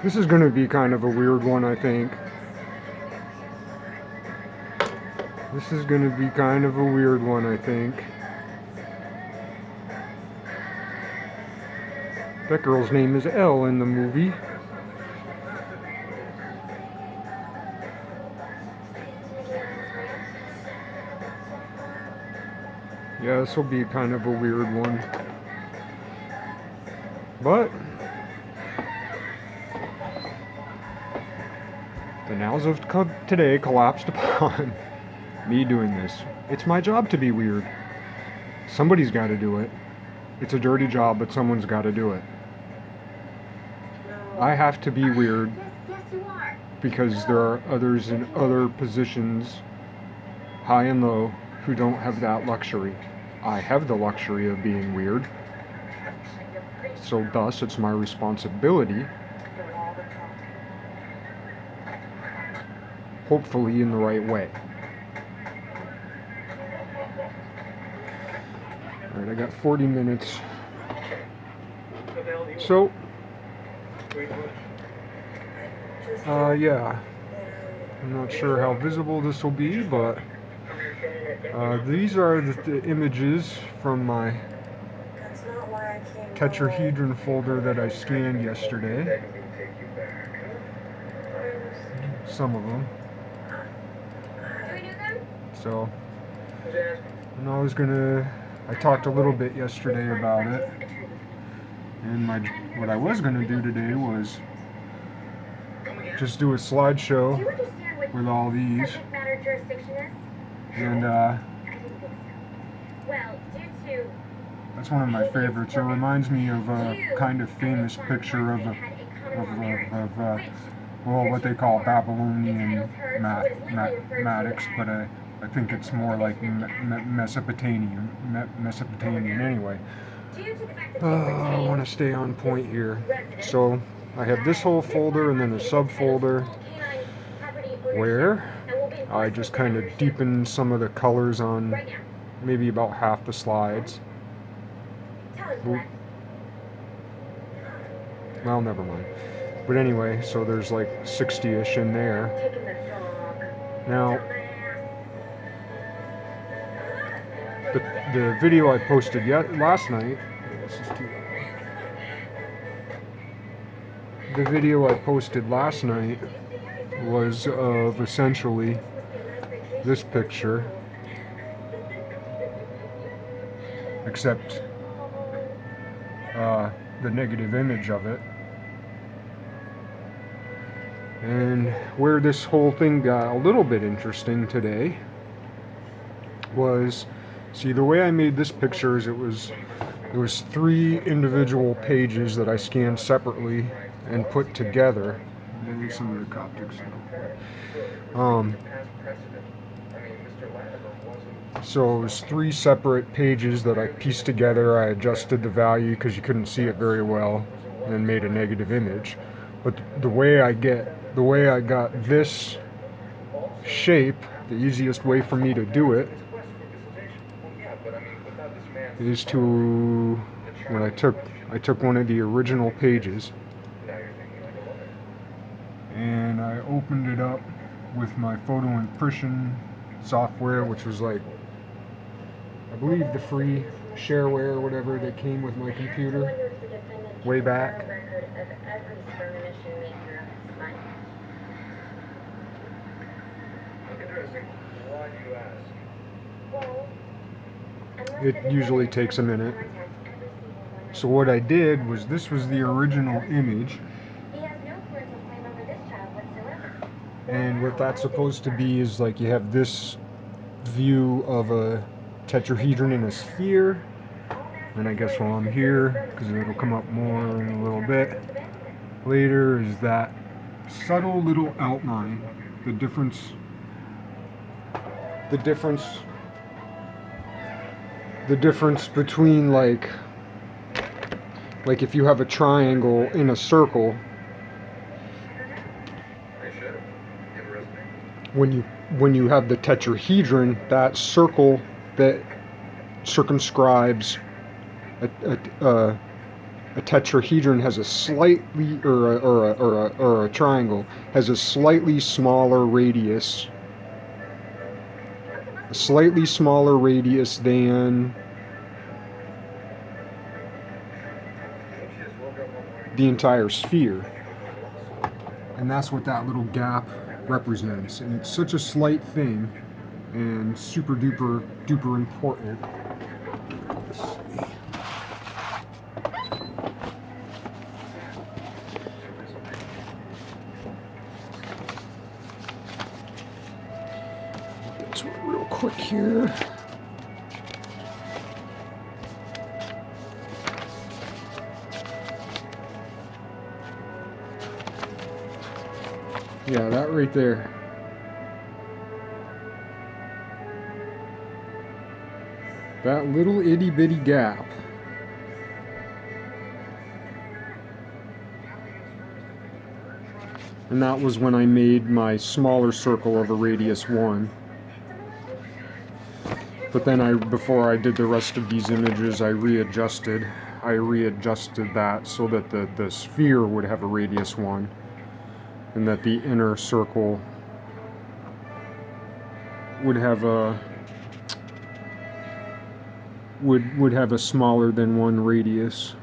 This is going to be kind of a weird one, I think. This is going to be kind of a weird one, I think. That girl's name is Elle in the movie. Yeah, this will be kind of a weird one. But the nows of today collapsed upon me doing this. It's my job to be weird. Somebody's got to do it. It's a dirty job, but someone's got to do it. I have to be weird because there are others in other positions, high and low, who don't have that luxury. I have the luxury of being weird, so thus it's my responsibility, hopefully in the right way. Alright, I got 40 minutes. So, yeah. I'm not sure how visible this will be, but these are the images from my tetrahedron folder that I scanned yesterday. Some of them. So, and I talked a little bit yesterday about it, and what I was gonna do today was just do a slideshow with all these, and that's one of my favorites. It reminds me of a kind of famous picture of what they call Babylonian mathematics, but I think it's more like Mesopotamian anyway. I want to stay on point here. So I have this whole folder and then a subfolder where I just kind of deepen some of the colors on maybe about half the slides. Well, never mind. But anyway, so there's like 60-ish in there. Now, the video I posted last night, this is too loud. The video I posted last night was of essentially this picture, except the negative image of it. And where this whole thing got a little bit interesting today was, see, the way I made this picture is it was 3 individual pages that I scanned separately and put together. Maybe some of the Coptic stuff. So it was 3 separate pages that I pieced together. I adjusted the value because you couldn't see it very well, and made a negative image. But the way I got this shape, the easiest way for me to do it is when I took one of the original pages and I opened it up with my photo impression software, which was like, I believe, the free shareware or whatever that came with my computer way back. It usually takes a minute. So what I did was, this was the original image, and what that's supposed to be is like, you have this view of a tetrahedron in a sphere, and I guess while I'm here, because it'll come up more in a little bit later, is that subtle little outline, the difference between like if you have a triangle in a circle, when you have the tetrahedron, that circle that circumscribes a a tetrahedron has a slightly, or a triangle has a slightly smaller radius, than the entire sphere. And that's what that little gap represents. And it's such a slight thing and super duper important. Let's see. This one real quick here. Yeah, that right there. That little itty bitty gap. And that was when I made my smaller circle of a radius 1. But then before I did the rest of these images, I readjusted that so that the sphere would have a radius 1. And that the inner circle would have a smaller than 1 radius.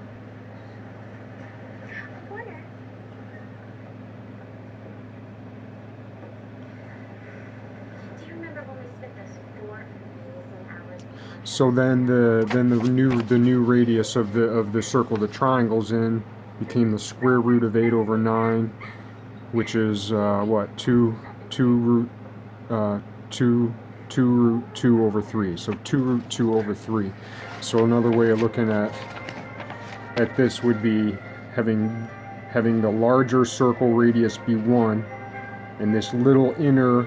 So then the new radius of the circle the triangle's in became the square root of 8/9. Which is what, 2 root 2/3. So 2 root 2/3. So another way of looking at this would be having the larger circle radius be 1, and this little inner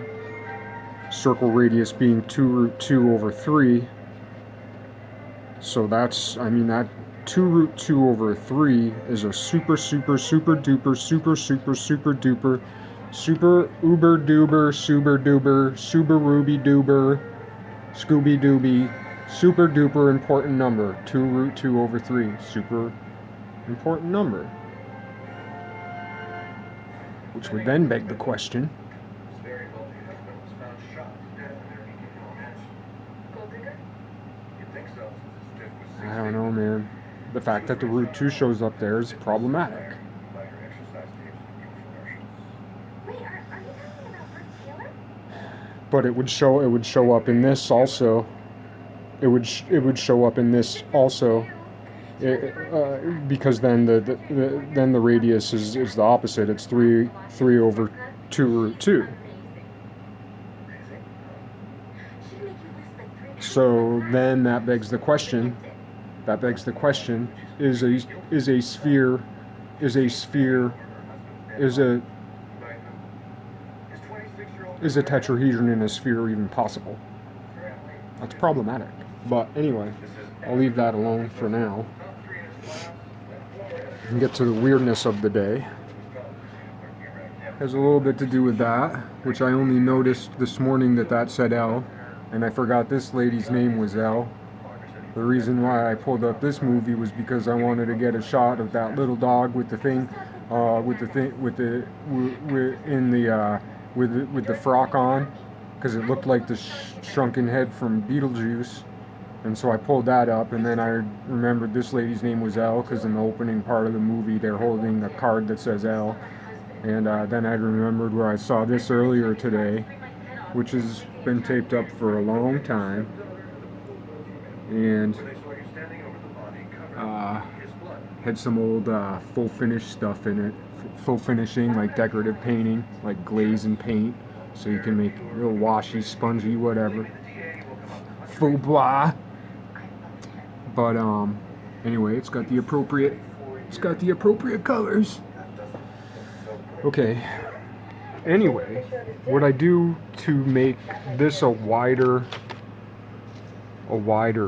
circle radius being 2 root 2/3. So that's, I mean, that 2 root 2/3 is a super duper super uber duber super ruby duber scooby dooby super duper important number. 2 root 2/3, super important number. Which would then beg the question, I don't know, man. The fact that the root 2 shows up there is problematic. But it would show up in this also. It would show up in this also, because then the radius is the opposite. It's 3 over 2 root 2. So then that begs the question. Is a tetrahedron in a sphere even possible? That's problematic. But anyway, I'll leave that alone for now and get to the weirdness of the day. Has a little bit to do with that, which I only noticed this morning that said L, and I forgot this lady's name was L. The reason why I pulled up this movie was because I wanted to get a shot of that little dog with the frock on, because it looked like the shrunken head from Beetlejuice, and so I pulled that up, and then I remembered this lady's name was L, because in the opening part of the movie they're holding a card that says L, and then I remembered where I saw this earlier today, which has been taped up for a long time, and had some old full finish stuff in it. Full finishing, like decorative painting, like glaze and paint, so you can make real washy, spongy, whatever. Faux bois. But anyway, it's got the appropriate colors. Okay. Anyway, what I do to make this a wider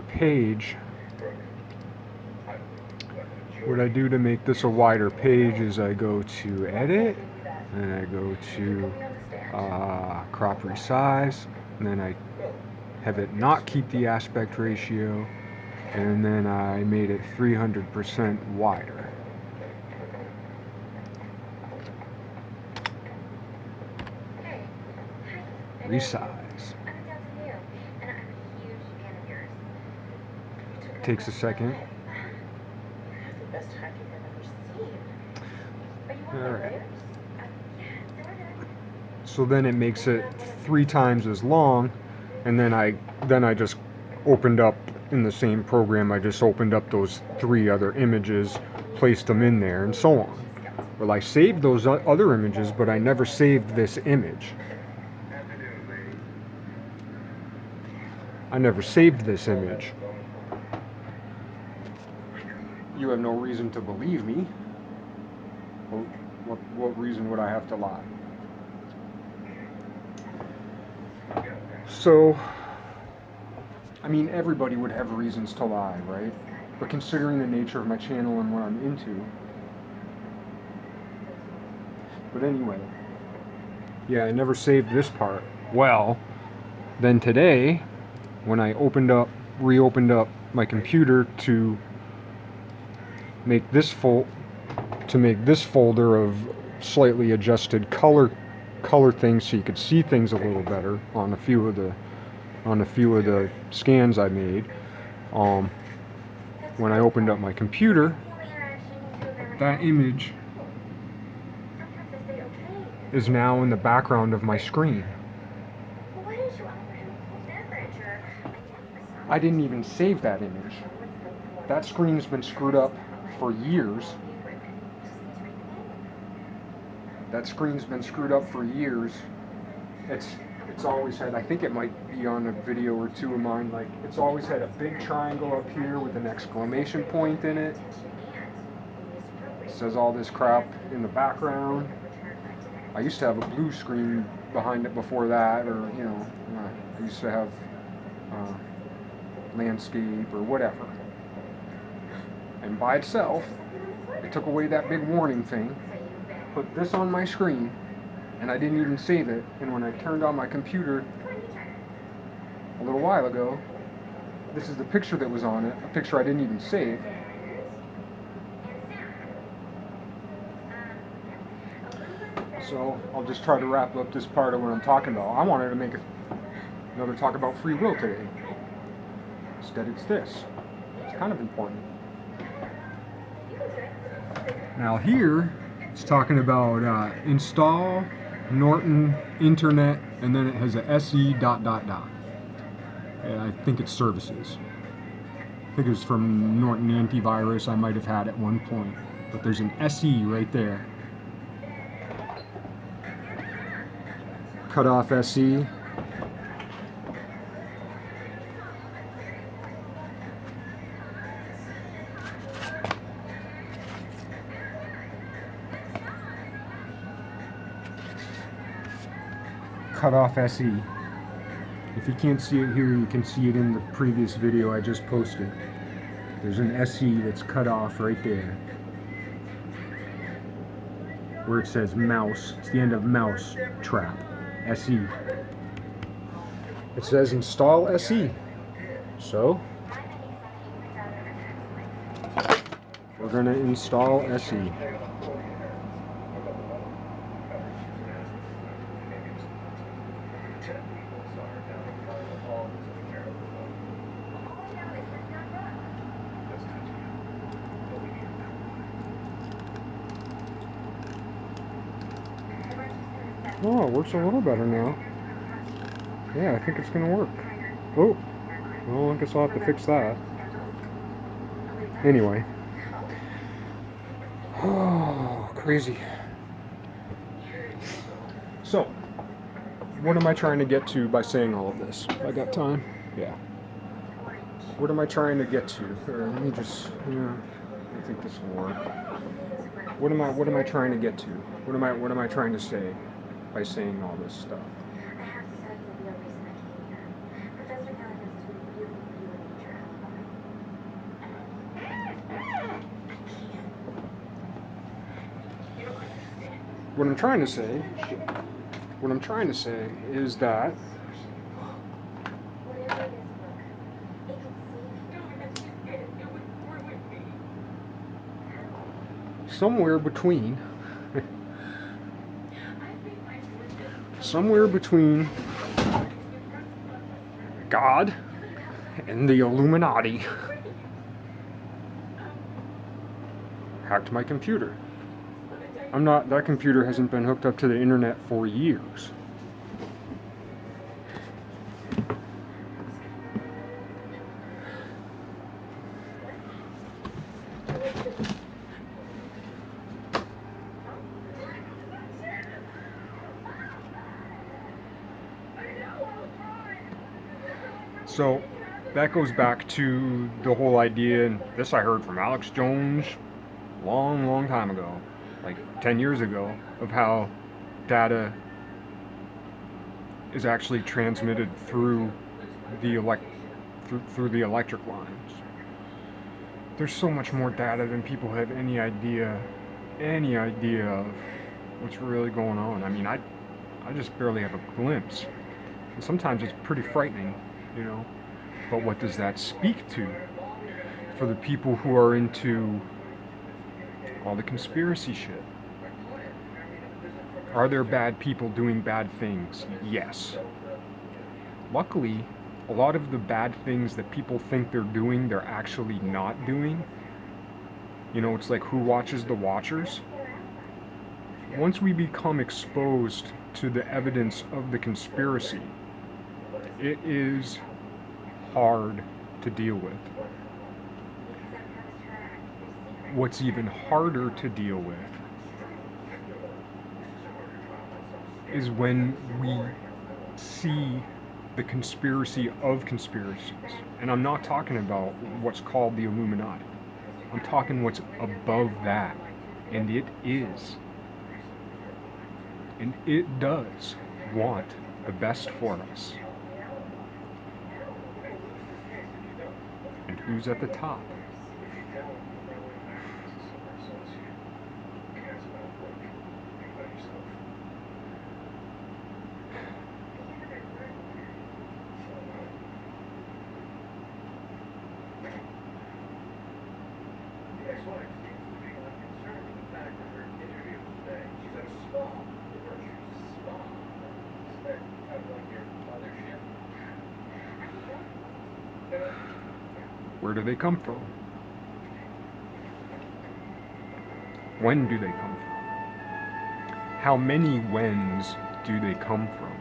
page. What I do to make this a wider page is I go to edit, and I go to crop resize, and then I have it not keep the aspect ratio, and then I made it 300% wider. resize. Takes a second. Alright. So then it makes it 3 times as long, and then I just opened up in the same program, I just opened up those 3 other images, placed them in there, and so on. Well, I saved those other images, but I never saved this image. I never saved this image. You have no reason to believe me. What reason would I have to lie? So, I mean, everybody would have reasons to lie, right? But considering the nature of my channel and what I'm into. But anyway, yeah, I never saved this part. Well, then today, when I reopened up my computer to make this folder of slightly adjusted color things so you could see things a little better on a few of the scans I made. When I opened up my computer, that image is now in the background of my screen. I didn't even save that image. That screen's been screwed up for years. That screen's been screwed up for years. It's always had, I think it might be on a video or 2 of mine, like it's always had a big triangle up here with an exclamation point in it. It says all this crap in the background. I used to have a blue screen behind it before that, or I used to have landscape or whatever. And by itself, it took away that big warning thing, put this on my screen, and I didn't even save it. And when I turned on my computer a little while ago, this is the picture that was on it, a picture I didn't even save. So I'll just try to wrap up this part of what I'm talking about. I wanted to make another talk about free will today. Instead it's this. It's kind of important. Now here, it's talking about install Norton Internet, and then it has a SE ... And I think it's services. I think it was from Norton Antivirus. I might have had at one point, but there's an SE right there. Cut off SE. Cut off SE. If you can't see it here, you can see it in the previous video I just posted. There's an SE that's cut off right there, where it says mouse. It's the end of mouse trap. SE. It says install SE. So we're going to install SE. Oh, it works a little better now. Yeah, I think it's going to work. Oh, well, I guess I'll have to fix that. Anyway. Oh, crazy. So, what am I trying to get to by saying all of this? I got time? Yeah. What am I trying to get to? Let me just, I think this will work. What am I trying to get to? What am I trying to say by saying all this stuff? What I'm trying to say is that somewhere between God and the Illuminati hacked my computer. That computer hasn't been hooked up to the internet for years. So that goes back to the whole idea, and this I heard from Alex Jones long time ago, like 10 years ago, of how data is actually transmitted through the through the electric lines. There's so much more data than people have any idea of what's really going on. I mean, I just barely have a glimpse. And sometimes it's pretty frightening, you know. But what does that speak to for the people who are into all the conspiracy shit? Are there bad people doing bad things? Yes. Luckily, a lot of the bad things that people think they're doing, they're actually not doing. You know, it's like who watches the watchers? Once we become exposed to the evidence of the conspiracy, it is hard to deal with. What's even harder to deal with is when we see the conspiracy of conspiracies. And I'm not talking about what's called the Illuminati. I'm talking what's above that. And it is. And it does want the best for us. And who's at the top? Where do they come from? When do they come from? How many whens do they come from?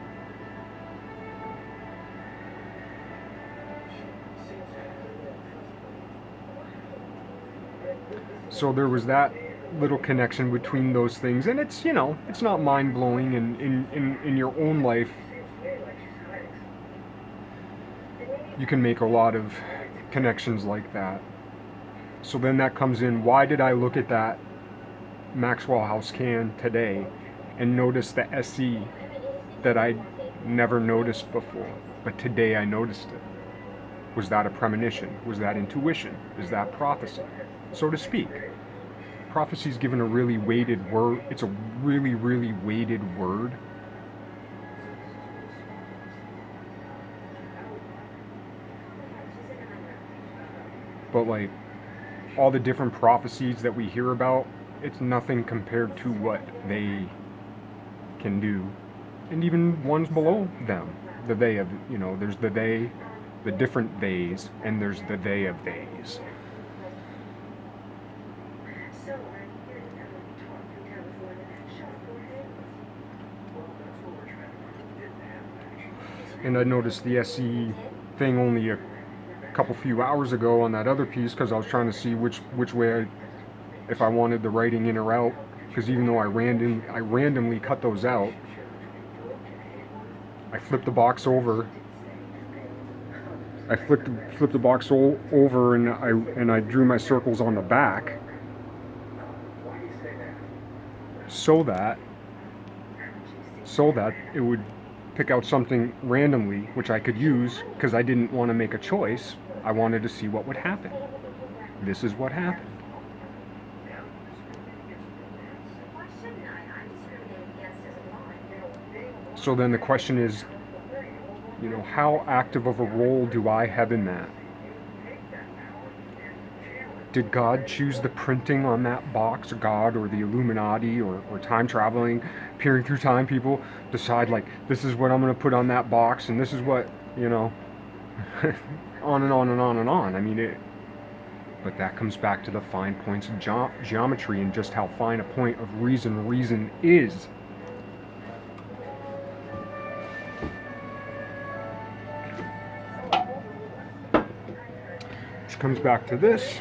So there was that little connection between those things, and it's, you know, it's not mind-blowing, and in your own life you can make a lot of connections like that. So then that comes in, why did I look at that Maxwell House can today and notice the SE that I never noticed before, but today I noticed it? Was that a premonition? Was that intuition? Is that prophecy, so to speak? Prophecy is given a really weighted word. It's a really weighted word. But like all the different prophecies that we hear about, it's nothing compared to what they can do. And even ones below them. The they of, you know, there's the they, the different theys, and there's the they of theys. And I noticed the SE thing only a couple few hours ago on that other piece, because I was trying to see which way if I wanted the writing in or out, because even though I randomly cut those out, I flipped the box over. I flipped the box over, and I drew my circles on the back so that it would pick out something randomly, which I could use, because I didn't want to make a choice. I wanted to see what would happen. This is what happened. So then the question is, you know, how active of a role do I have in that? Did God choose the printing on that box, or God, or the Illuminati, or time traveling, peering through time people decide, like, this is what I'm going to put on that box, and this is what, you know, On and on and on and on. I mean, but that comes back to the fine points of geometry and just how fine a point of reason is. Which comes back to this.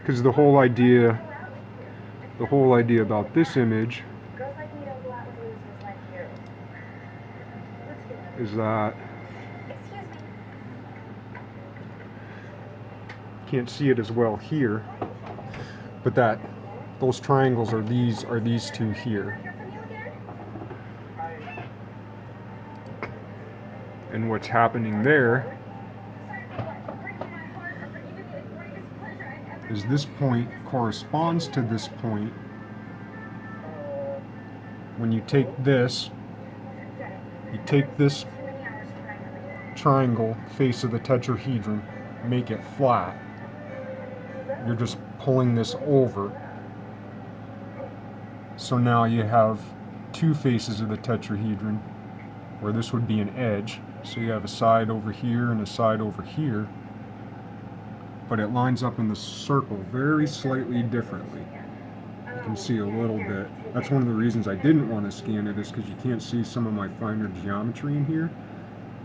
Because the whole idea about this image is that can't see it as well here, but that those triangles are these two here. And what's happening there is this point corresponds to this point. When you take this triangle face of the tetrahedron, make it flat, you're just pulling this over. So now you have two faces of the tetrahedron, where this would be an edge. So you have a side over here and a side over here, but it lines up in the circle very slightly differently. You can see a little bit. That's one of the reasons I didn't want to scan it, is because you can't see some of my finer geometry in here.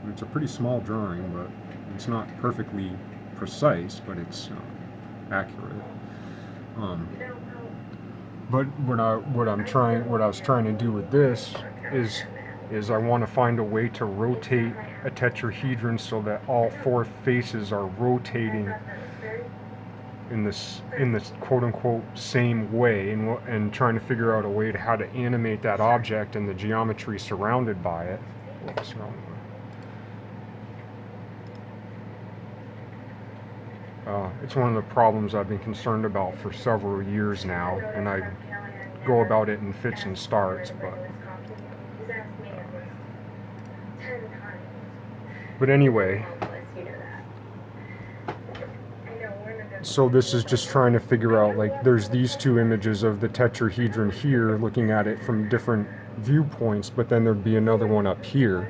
And it's a pretty small drawing, but it's not perfectly precise, but it's accurate. But what I was trying to do with this is I want to find a way to rotate a tetrahedron so that all four faces are rotating in this quote-unquote same way, and trying to figure out a way to how to animate that object and the geometry surrounded by it. Oops, no. It's one of the problems I've been concerned about for several years now, and I go about it in fits and starts, but anyway, so this is just trying to figure out, like, there's these two images of the tetrahedron here, looking at it from different viewpoints, but then there'd be another one up here,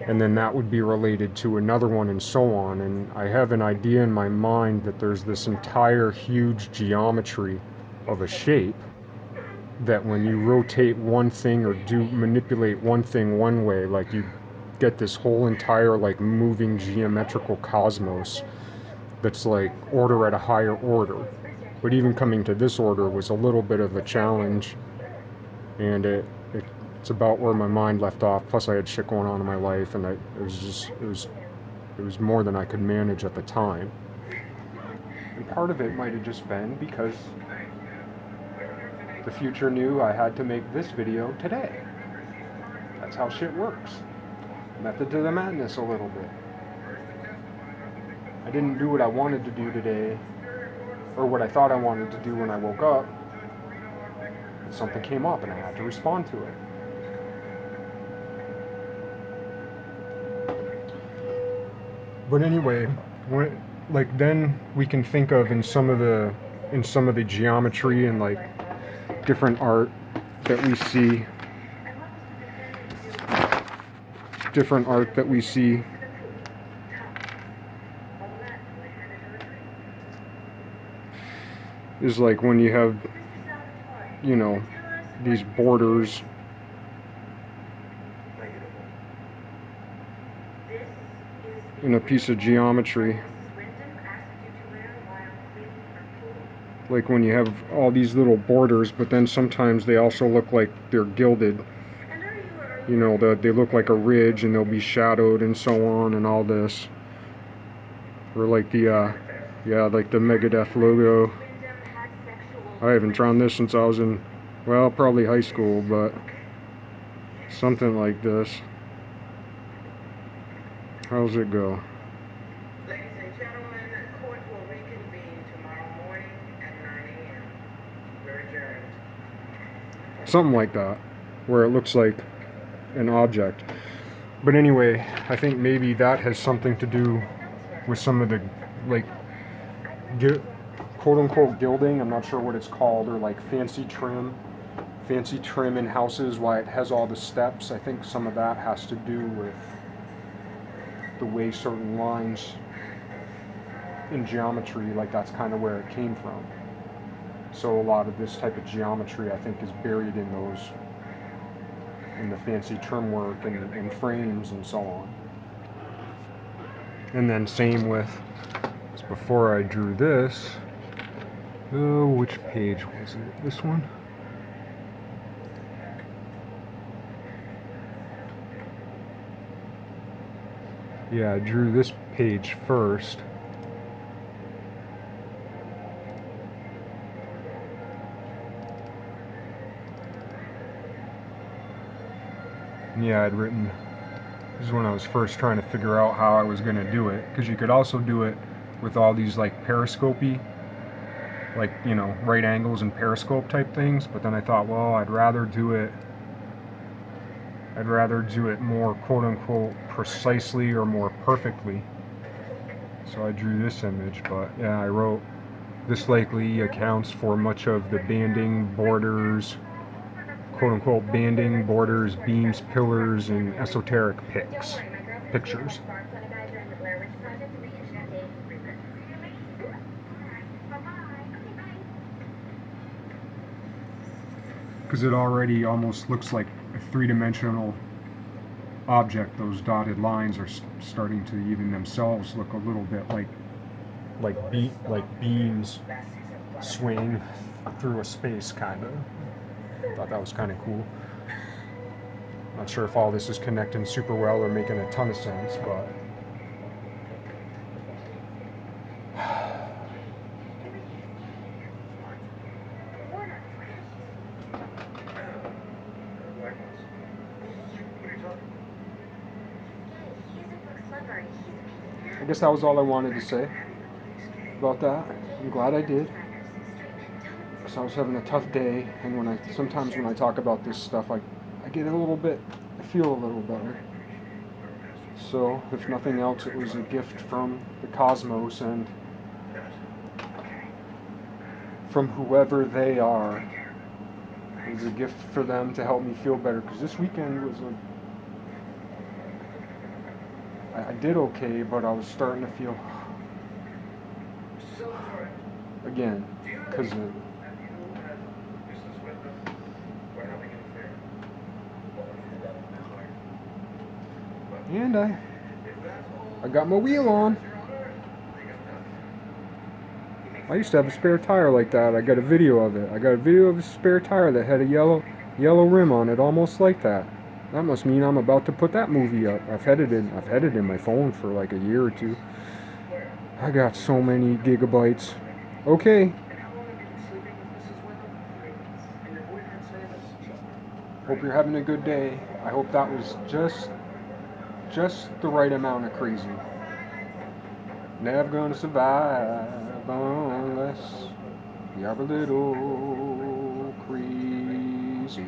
and then that would be related to another one, and so on. And I have an idea in my mind that there's this entire huge geometry of a shape that when you rotate one thing or manipulate one thing one way, like, you get this whole entire, like, moving geometrical cosmos that's like order at a higher order. But even coming to this order was a little bit of a challenge, and it's about where my mind left off. Plus I had shit going on in my life, and it was more than I could manage at the time. And part of it might have just been because the future knew I had to make this video today. That's how shit works. Method to the madness a little bit. I didn't do what I wanted to do today, or what I thought I wanted to do when I woke up, and something came up and I had to respond to it. But anyway, then we can think of in some of the geometry and, like, different art that we see, is like when you have, these borders in a piece of geometry. Like when you have all these little borders, but then sometimes they also look like they're gilded. They look like a ridge, and they'll be shadowed and so on, and all this. Or like the Megadeth logo. I haven't drawn this since I was in, probably high school, but something like this. How's it go? Ladies and gentlemen, court will reconvene tomorrow morning at 9 a.m. We're adjourned. Something like that, where it looks like an object. But anyway, I think maybe that has something to do with some of the, like, quote-unquote gilding, I'm not sure what it's called, or like fancy trim, fancy trim in houses, why it has all the steps. I think some of that has to do with the way certain lines in geometry, like that's kind of where it came from. So a lot of this type of geometry, I think, is buried in those, in the fancy trim work and frames and so on. And then same with, before I drew this, oh, which page was it? This one? Yeah, I drew this page first. Yeah, I'd written, this is when I was first trying to figure out how I was going to do it, because you could also do it with all these like periscopy, like, you know, right angles and periscope type things, but then I thought, well, I'd rather do it more quote unquote precisely or more perfectly. So I drew this image, but yeah, I wrote, this likely accounts for much of the banding, borders, quote unquote banding, borders, beams, pillars, and esoteric pictures. Because it already almost looks like a three-dimensional object. Those dotted lines are starting to even themselves look a little bit like beams swaying through a space, kind of. Thought that was kind of cool. Not sure if all this is connecting super well or making a ton of sense, but I guess that was all I wanted to say about that. I'm glad I did, because I was having a tough day, and sometimes when I talk about this stuff, I get a little bit, I feel a little better. So, if nothing else, it was a gift from the cosmos and from whoever they are. It was a gift for them to help me feel better, because this weekend was I did okay, but I was starting to feel, again, because of, and I got my wheel on. I used to have a spare tire like that. I got a video of it. I got a video of a spare tire that had a yellow rim on it, almost like that. That must mean I'm about to put that movie up. I've had it in my phone for like a year or two. I got so many gigabytes. Okay. Hope you're having a good day. I hope that was just the right amount of crazy. Never gonna survive unless you're a little crazy.